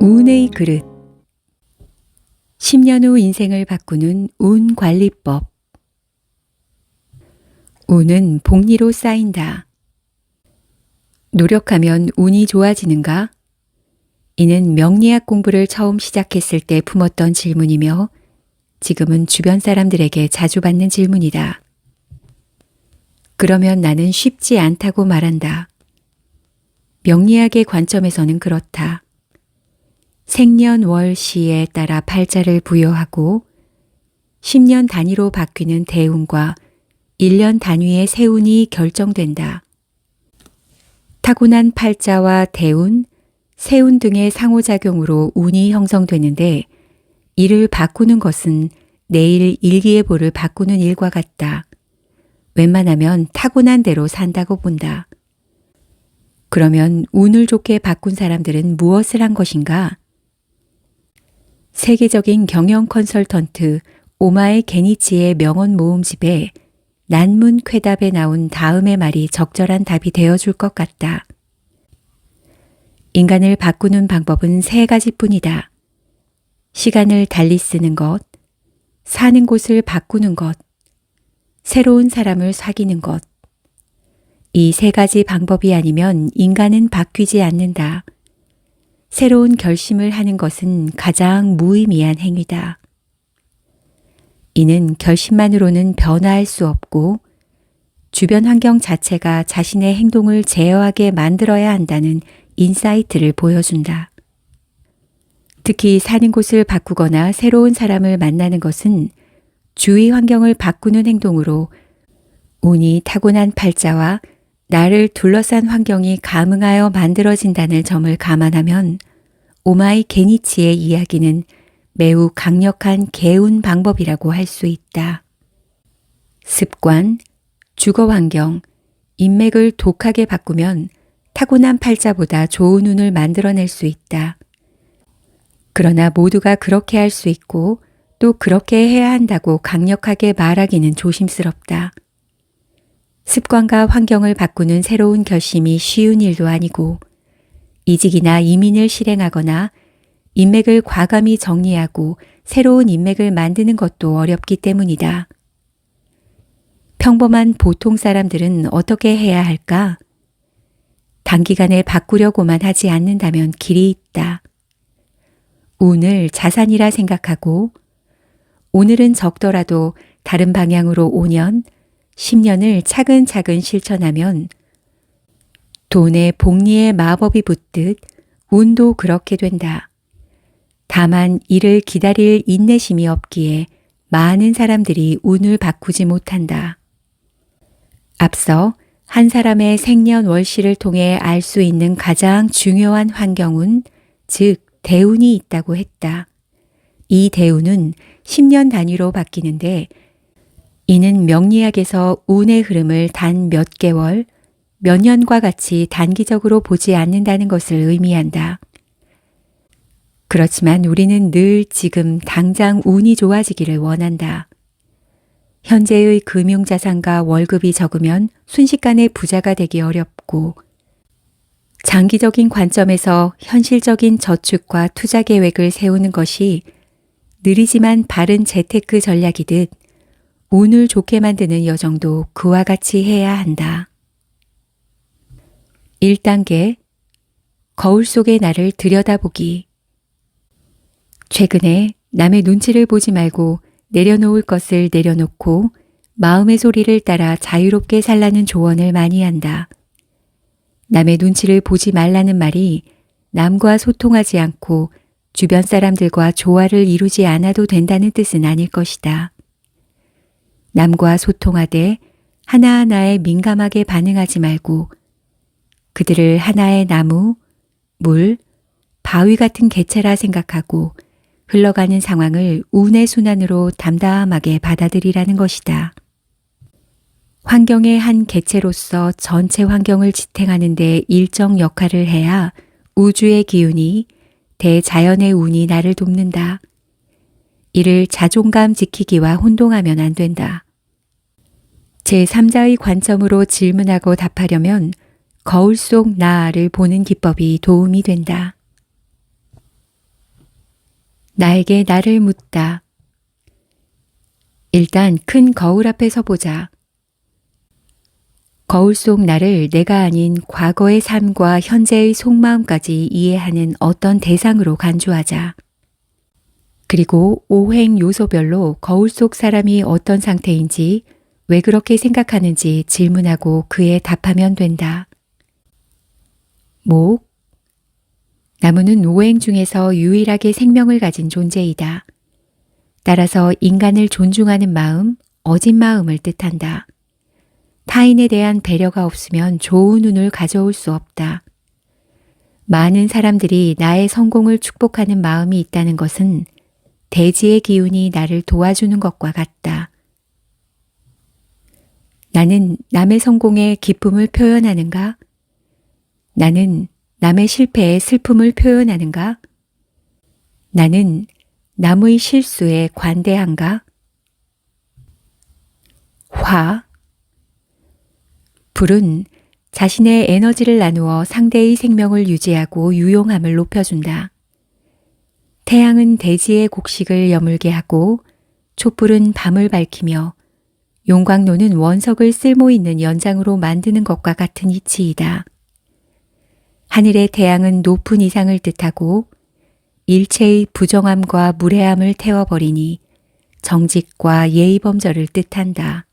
운의 그릇. 10년 후 인생을 바꾸는 운 관리법. 운은 복리로 쌓인다. 노력하면 운이 좋아지는가? 이는 명리학 공부를 처음 시작했을 때 품었던 질문이며 지금은 주변 사람들에게 자주 받는 질문이다. 그러면 나는 쉽지 않다고 말한다. 명리학의 관점에서는 그렇다. 생년월시에 따라 팔자를 부여하고 10년 단위로 바뀌는 대운과 1년 단위의 세운이 결정된다. 타고난 팔자와 대운, 세운 등의 상호작용으로 운이 형성되는데 이를 바꾸는 것은 내일 일기예보를 바꾸는 일과 같다. 웬만하면 타고난 대로 산다고 본다. 그러면 운을 좋게 바꾼 사람들은 무엇을 한 것인가? 세계적인 경영 컨설턴트 오마에 게니치의 명언 모음집에 난문 쾌답에 나온 다음의 말이 적절한 답이 되어줄 것 같다. 인간을 바꾸는 방법은 3가지뿐이다. 시간을 달리 쓰는 것, 사는 곳을 바꾸는 것, 새로운 사람을 사귀는 것. 이 3가지 방법이 아니면 인간은 바뀌지 않는다. 새로운 결심을 하는 것은 가장 무의미한 행위다. 이는 결심만으로는 변화할 수 없고 주변 환경 자체가 자신의 행동을 제어하게 만들어야 한다는 인사이트를 보여준다. 특히 사는 곳을 바꾸거나 새로운 사람을 만나는 것은 주위 환경을 바꾸는 행동으로 운이 타고난 팔자와 나를 둘러싼 환경이 감응하여 만들어진다는 점을 감안하면 오마이 게니치의 이야기는 매우 강력한 개운 방법이라고 할 수 있다. 습관, 주거 환경, 인맥을 독하게 바꾸면 타고난 팔자보다 좋은 운을 만들어낼 수 있다. 그러나 모두가 그렇게 할 수 있고 또 그렇게 해야 한다고 강력하게 말하기는 조심스럽다. 습관과 환경을 바꾸는 새로운 결심이 쉬운 일도 아니고 이직이나 이민을 실행하거나 인맥을 과감히 정리하고 새로운 인맥을 만드는 것도 어렵기 때문이다. 평범한 보통 사람들은 어떻게 해야 할까? 단기간에 바꾸려고만 하지 않는다면 길이 있다. 운을 자산이라 생각하고 오늘은 적더라도 다른 방향으로 5년, 10년을 차근차근 실천하면 돈의 복리의 마법이 붙듯 운도 그렇게 된다. 다만 이를 기다릴 인내심이 없기에 많은 사람들이 운을 바꾸지 못한다. 앞서 한 사람의 생년월시를 통해 알 수 있는 가장 중요한 환경운, 즉 대운이 있다고 했다. 이 대운은 10년 단위로 바뀌는데 이는 명리학에서 운의 흐름을 단 몇 개월, 몇 년과 같이 단기적으로 보지 않는다는 것을 의미한다. 그렇지만 우리는 늘 지금 당장 운이 좋아지기를 원한다. 현재의 금융자산과 월급이 적으면 순식간에 부자가 되기 어렵고 장기적인 관점에서 현실적인 저축과 투자 계획을 세우는 것이 느리지만 바른 재테크 전략이듯 운을 좋게 만드는 여정도 그와 같이 해야 한다. 1단계, 거울 속의 나를 들여다보기. 최근에 남의 눈치를 보지 말고 내려놓을 것을 내려놓고 마음의 소리를 따라 자유롭게 살라는 조언을 많이 한다. 남의 눈치를 보지 말라는 말이 남과 소통하지 않고 주변 사람들과 조화를 이루지 않아도 된다는 뜻은 아닐 것이다. 남과 소통하되 하나하나에 민감하게 반응하지 말고 그들을 하나의 나무, 물, 바위 같은 개체라 생각하고 흘러가는 상황을 운의 순환으로 담담하게 받아들이라는 것이다. 환경의 한 개체로서 전체 환경을 지탱하는 데 일정 역할을 해야 우주의 기운이, 대자연의 운이 나를 돕는다. 이를 자존감 지키기와 혼동하면 안 된다. 제3자의 관점으로 질문하고 답하려면 거울 속 나를 보는 기법이 도움이 된다. 나에게 나를 묻다. 일단 큰 거울 앞에 서보자. 거울 속 나를 내가 아닌 과거의 삶과 현재의 속마음까지 이해하는 어떤 대상으로 간주하자. 그리고 오행 요소별로 거울 속 사람이 어떤 상태인지, 왜 그렇게 생각하는지 질문하고 그에 답하면 된다. 목. 나무는 오행 중에서 유일하게 생명을 가진 존재이다. 따라서 인간을 존중하는 마음, 어진 마음을 뜻한다. 타인에 대한 배려가 없으면 좋은 운을 가져올 수 없다. 많은 사람들이 나의 성공을 축복하는 마음이 있다는 것은 대지의 기운이 나를 도와주는 것과 같다. 나는 남의 성공에 기쁨을 표현하는가? 나는 남의 실패에 슬픔을 표현하는가? 나는 남의 실수에 관대한가? 화. 불은 자신의 에너지를 나누어 상대의 생명을 유지하고 유용함을 높여준다. 태양은 대지의 곡식을 여물게 하고 촛불은 밤을 밝히며 용광로는 원석을 쓸모있는 연장으로 만드는 것과 같은 이치이다. 하늘의 태양은 높은 이상을 뜻하고 일체의 부정함과 무례함을 태워버리니 정직과 예의범절을 뜻한다.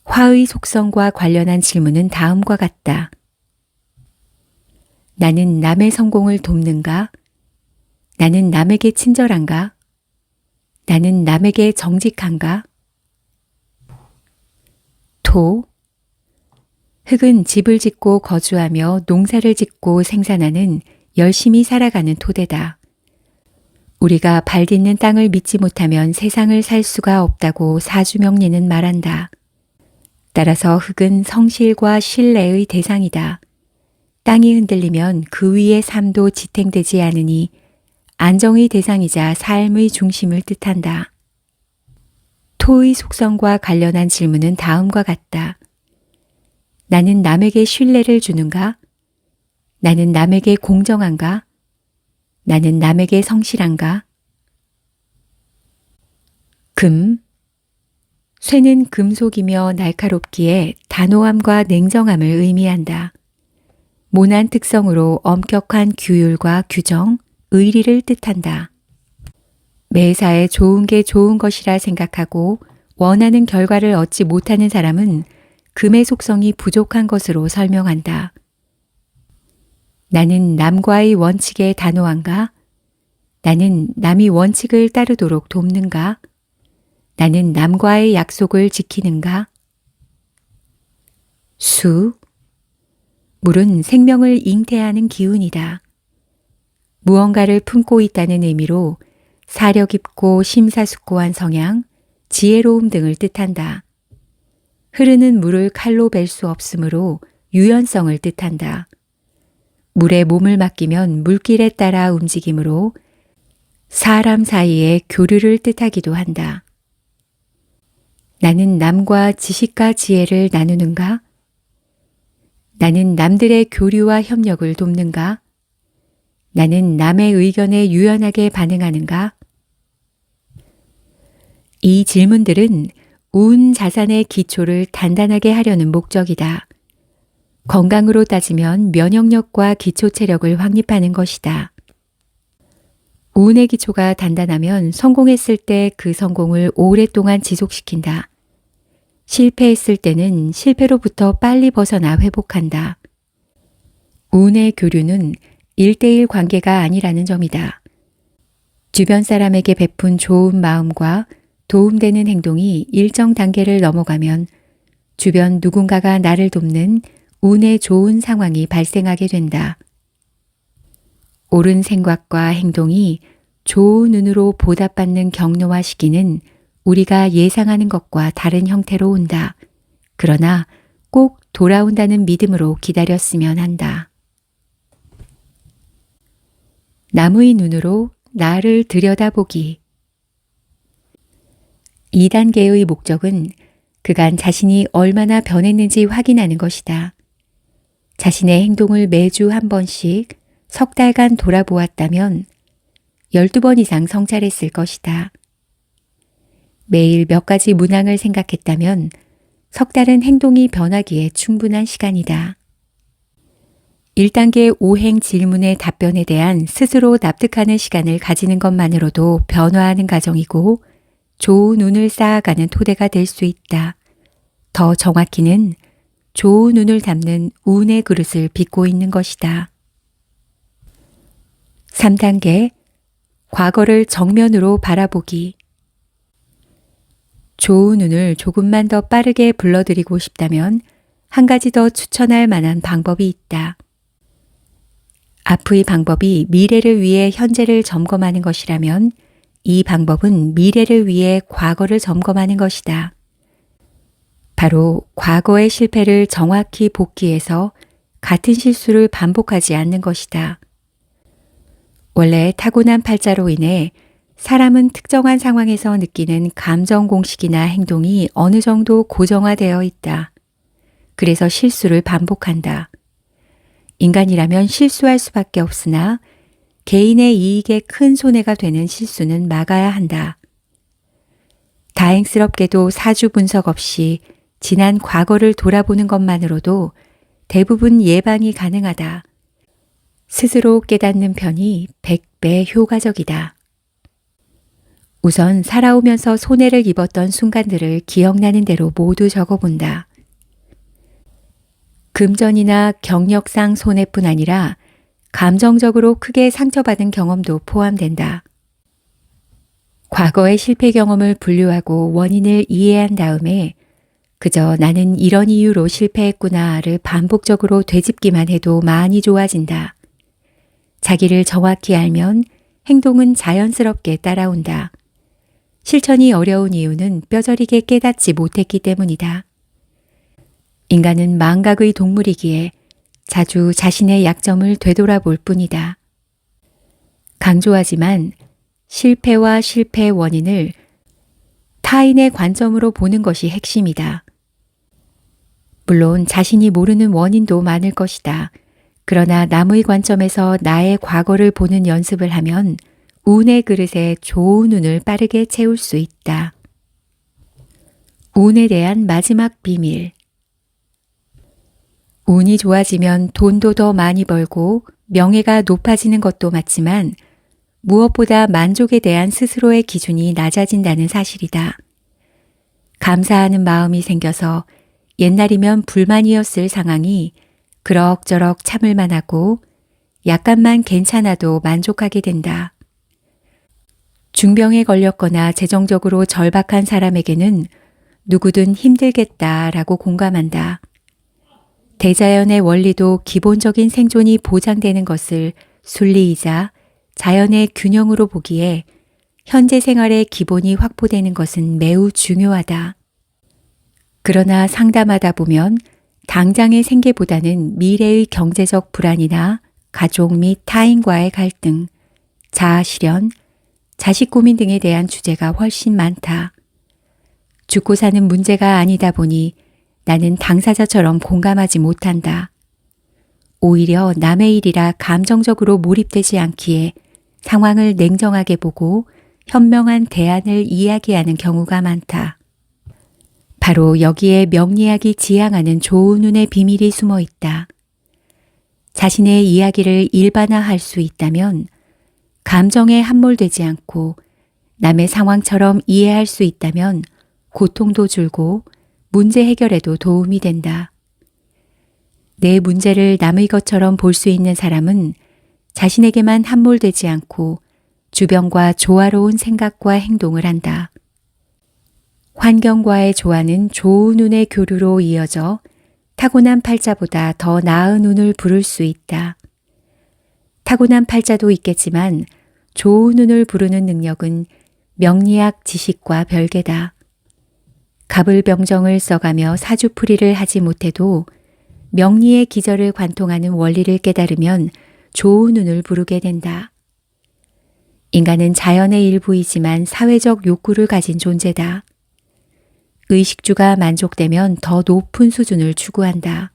화의 속성과 관련한 질문은 다음과 같다. 나는 남의 성공을 돕는가? 나는 남에게 친절한가? 나는 남에게 정직한가? 토. 흙은 집을 짓고 거주하며 농사를 짓고 생산하는 열심히 살아가는 토대다. 우리가 발 딛는 땅을 믿지 못하면 세상을 살 수가 없다고 사주명리는 말한다. 따라서 흙은 성실과 신뢰의 대상이다. 땅이 흔들리면 그 위의 삶도 지탱되지 않으니 안정의 대상이자 삶의 중심을 뜻한다. 토의 속성과 관련한 질문은 다음과 같다. 나는 남에게 신뢰를 주는가? 나는 남에게 공정한가? 나는 남에게 성실한가? 금. 쇠는 금속이며 날카롭기에 단호함과 냉정함을 의미한다. 모난 특성으로 엄격한 규율과 규정, 의리를 뜻한다. 매사에 좋은 게 좋은 것이라 생각하고 원하는 결과를 얻지 못하는 사람은 금의 속성이 부족한 것으로 설명한다. 나는 남과의 원칙에 단호한가? 나는 남이 원칙을 따르도록 돕는가? 나는 남과의 약속을 지키는가? 수. 물은 생명을 잉태하는 기운이다. 무언가를 품고 있다는 의미로 사려 깊고 심사숙고한 성향, 지혜로움 등을 뜻한다. 흐르는 물을 칼로 벨 수 없으므로 유연성을 뜻한다. 물에 몸을 맡기면 물길에 따라 움직이므로 사람 사이의 교류를 뜻하기도 한다. 나는 남과 지식과 지혜를 나누는가? 나는 남들의 교류와 협력을 돕는가? 나는 남의 의견에 유연하게 반응하는가? 이 질문들은 운 자산의 기초를 단단하게 하려는 목적이다. 건강으로 따지면 면역력과 기초 체력을 확립하는 것이다. 운의 기초가 단단하면 성공했을 때 그 성공을 오랫동안 지속시킨다. 실패했을 때는 실패로부터 빨리 벗어나 회복한다. 운의 교류는 1:1 관계가 아니라는 점이다. 주변 사람에게 베푼 좋은 마음과 도움되는 행동이 일정 단계를 넘어가면 주변 누군가가 나를 돕는 운의 좋은 상황이 발생하게 된다. 옳은 생각과 행동이 좋은 운으로 보답받는 경로와 시기는 우리가 예상하는 것과 다른 형태로 온다. 그러나 꼭 돌아온다는 믿음으로 기다렸으면 한다. 남의 눈으로 나를 들여다보기. 2단계의 목적은 그간 자신이 얼마나 변했는지 확인하는 것이다. 자신의 행동을 매주 한 번씩 석 달간 돌아보았다면 12번 이상 성찰했을 것이다. 매일 몇 가지 문항을 생각했다면 석 달은 행동이 변하기에 충분한 시간이다. 1단계 오행 질문의 답변에 대한 스스로 납득하는 시간을 가지는 것만으로도 변화하는 과정이고 좋은 운을 쌓아가는 토대가 될 수 있다. 더 정확히는 좋은 운을 담는 운의 그릇을 빚고 있는 것이다. 3단계 과거를 정면으로 바라보기. 좋은 운을 조금만 더 빠르게 불러들이고 싶다면 한 가지 더 추천할 만한 방법이 있다. 앞의 방법이 미래를 위해 현재를 점검하는 것이라면 이 방법은 미래를 위해 과거를 점검하는 것이다. 바로 과거의 실패를 정확히 복기해서 같은 실수를 반복하지 않는 것이다. 원래 타고난 팔자로 인해 사람은 특정한 상황에서 느끼는 감정 공식이나 행동이 어느 정도 고정화되어 있다. 그래서 실수를 반복한다. 인간이라면 실수할 수밖에 없으나 개인의 이익에 큰 손해가 되는 실수는 막아야 한다. 다행스럽게도 사주 분석 없이 지난 과거를 돌아보는 것만으로도 대부분 예방이 가능하다. 스스로 깨닫는 편이 100배 효과적이다. 우선 살아오면서 손해를 입었던 순간들을 기억나는 대로 모두 적어본다. 금전이나 경력상 손해뿐 아니라 감정적으로 크게 상처받은 경험도 포함된다. 과거의 실패 경험을 분류하고 원인을 이해한 다음에 그저 나는 이런 이유로 실패했구나를 반복적으로 되짚기만 해도 많이 좋아진다. 자기를 정확히 알면 행동은 자연스럽게 따라온다. 실천이 어려운 이유는 뼈저리게 깨닫지 못했기 때문이다. 인간은 망각의 동물이기에 자주 자신의 약점을 되돌아볼 뿐이다. 강조하지만 실패와 실패의 원인을 타인의 관점으로 보는 것이 핵심이다. 물론 자신이 모르는 원인도 많을 것이다. 그러나 남의 관점에서 나의 과거를 보는 연습을 하면 운의 그릇에 좋은 운을 빠르게 채울 수 있다. 운에 대한 마지막 비밀. 운이 좋아지면 돈도 더 많이 벌고 명예가 높아지는 것도 맞지만 무엇보다 만족에 대한 스스로의 기준이 낮아진다는 사실이다. 감사하는 마음이 생겨서 옛날이면 불만이었을 상황이 그럭저럭 참을만 하고 약간만 괜찮아도 만족하게 된다. 중병에 걸렸거나 재정적으로 절박한 사람에게는 누구든 힘들겠다라고 공감한다. 대자연의 원리도 기본적인 생존이 보장되는 것을 순리이자 자연의 균형으로 보기에 현재 생활의 기본이 확보되는 것은 매우 중요하다. 그러나 상담하다 보면 당장의 생계보다는 미래의 경제적 불안이나 가족 및 타인과의 갈등, 자아 실현, 자식 고민 등에 대한 주제가 훨씬 많다. 죽고 사는 문제가 아니다 보니 나는 당사자처럼 공감하지 못한다. 오히려 남의 일이라 감정적으로 몰입되지 않기에 상황을 냉정하게 보고 현명한 대안을 이야기하는 경우가 많다. 바로 여기에 명리학이 지향하는 좋은 운의 비밀이 숨어 있다. 자신의 이야기를 일반화할 수 있다면 감정에 함몰되지 않고 남의 상황처럼 이해할 수 있다면 고통도 줄고 문제 해결에도 도움이 된다. 내 문제를 남의 것처럼 볼 수 있는 사람은 자신에게만 함몰되지 않고 주변과 조화로운 생각과 행동을 한다. 환경과의 조화는 좋은 운의 교류로 이어져 타고난 팔자보다 더 나은 운을 부를 수 있다. 타고난 팔자도 있겠지만 좋은 운을 부르는 능력은 명리학 지식과 별개다. 갑을병정을 써가며 사주풀이를 하지 못해도 명리의 기절을 관통하는 원리를 깨달으면 좋은 운을 부르게 된다. 인간은 자연의 일부이지만 사회적 욕구를 가진 존재다. 의식주가 만족되면 더 높은 수준을 추구한다.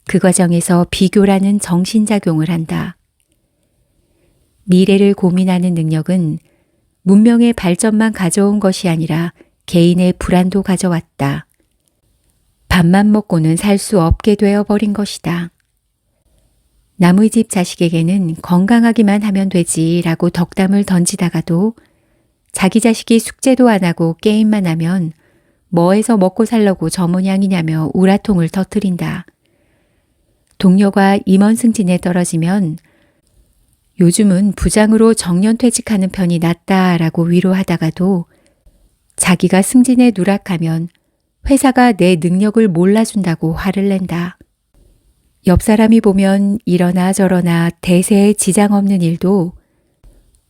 그 과정에서 비교라는 정신작용을 한다. 미래를 고민하는 능력은 문명의 발전만 가져온 것이 아니라 개인의 불안도 가져왔다. 밥만 먹고는 살 수 없게 되어버린 것이다. 남의 집 자식에게는 건강하기만 하면 되지라고 덕담을 던지다가도 자기 자식이 숙제도 안 하고 게임만 하면 뭐해서 먹고 살려고 저 모양이냐며 우라통을 터뜨린다. 동료가 임원 승진에 떨어지면 요즘은 부장으로 정년퇴직하는 편이 낫다라고 위로하다가도 자기가 승진에 누락하면 회사가 내 능력을 몰라준다고 화를 낸다. 옆 사람이 보면 이러나 저러나 대세에 지장 없는 일도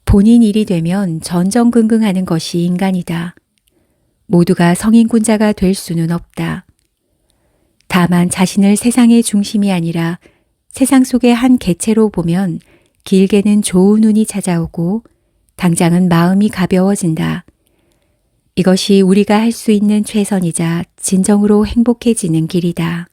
본인 일이 되면 전전긍긍하는 것이 인간이다. 모두가 성인군자가 될 수는 없다. 다만 자신을 세상의 중심이 아니라 세상 속의 한 개체로 보면 길게는 좋은 운이 찾아오고 당장은 마음이 가벼워진다. 이것이 우리가 할 수 있는 최선이자 진정으로 행복해지는 길이다.